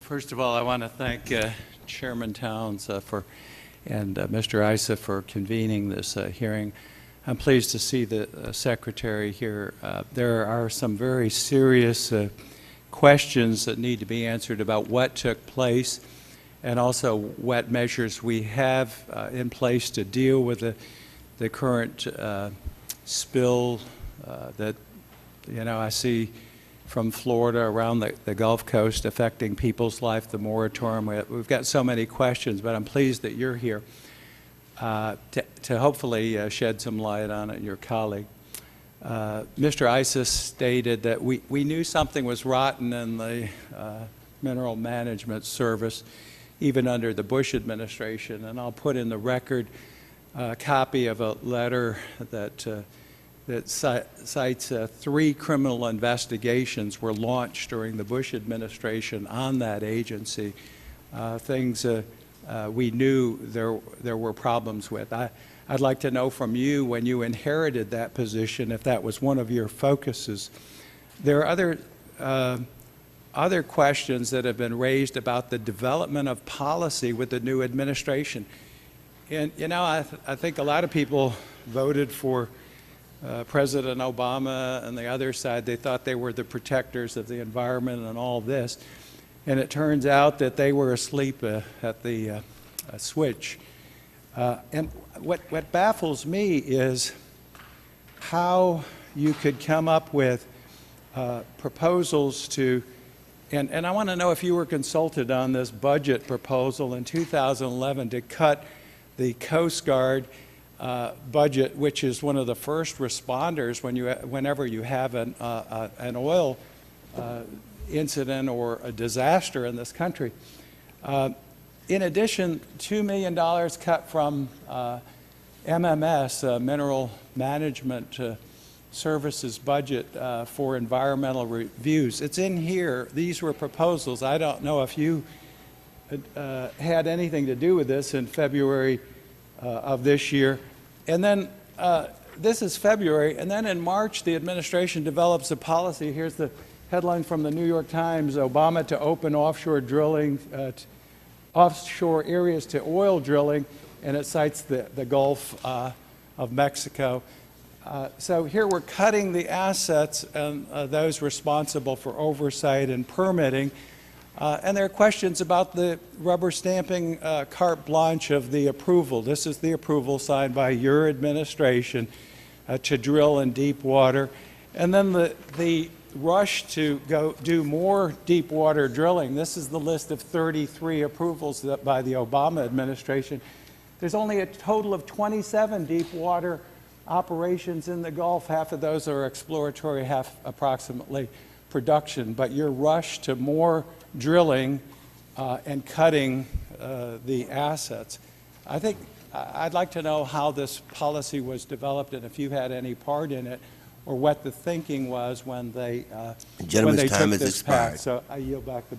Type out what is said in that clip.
First of all, I want to thank Chairman Towns and Mr. Issa for convening this hearing. I'm pleased to see the Secretary here. There are some very serious questions that need to be answered about what took place and also what measures we have in place to deal with the current spill that, I see from Florida around the Gulf Coast affecting people's life, the moratorium. We've got so many questions, but I'm pleased that you're here to hopefully shed some light on it, your colleague. Mr. Isis stated that we knew something was rotten in the Mineral Management Service, even under the Bush administration, and I'll put in the record a copy of a letter that cites 3 criminal investigations were launched during the Bush administration on that agency, things we knew there were problems with. I'd like to know from you, when you inherited that position, if that was one of your focuses. There are other questions that have been raised about the development of policy with the new administration. And, I think a lot of people voted for President Obama and the other side. They thought they were the protectors of the environment and all this. And it turns out that they were asleep at the switch. And what baffles me is how you could come up with proposals to, and I want to know if you were consulted on this budget proposal in 2011 to cut the Coast Guard budget, which is one of the first responders whenever you have an oil incident or a disaster in this country. In addition, $2 million cut from MMS, Mineral Management Services budget for environmental reviews. It's in here. These were proposals. I don't know if you had anything to do with this in February of this year. And then this is February, and then in March the administration develops a policy. Here's the headline from the New York Times: Obama to open offshore drilling, offshore areas to oil drilling, and it cites the Gulf of Mexico. So here we're cutting the assets and those responsible for oversight and permitting. And there are questions about the rubber stamping carte blanche of the approval. This is the approval signed by your administration to drill in deep water. And then the rush to go do more deep water drilling. This is the list of 33 approvals by the Obama administration. There's only a total of 27 deep water operations in the Gulf. Half of those are exploratory, half approximately production. But your rush to more drilling and cutting the assets. I think I'd like to know how this policy was developed and if you had any part in it or what the thinking was when they took this path. So I yield back the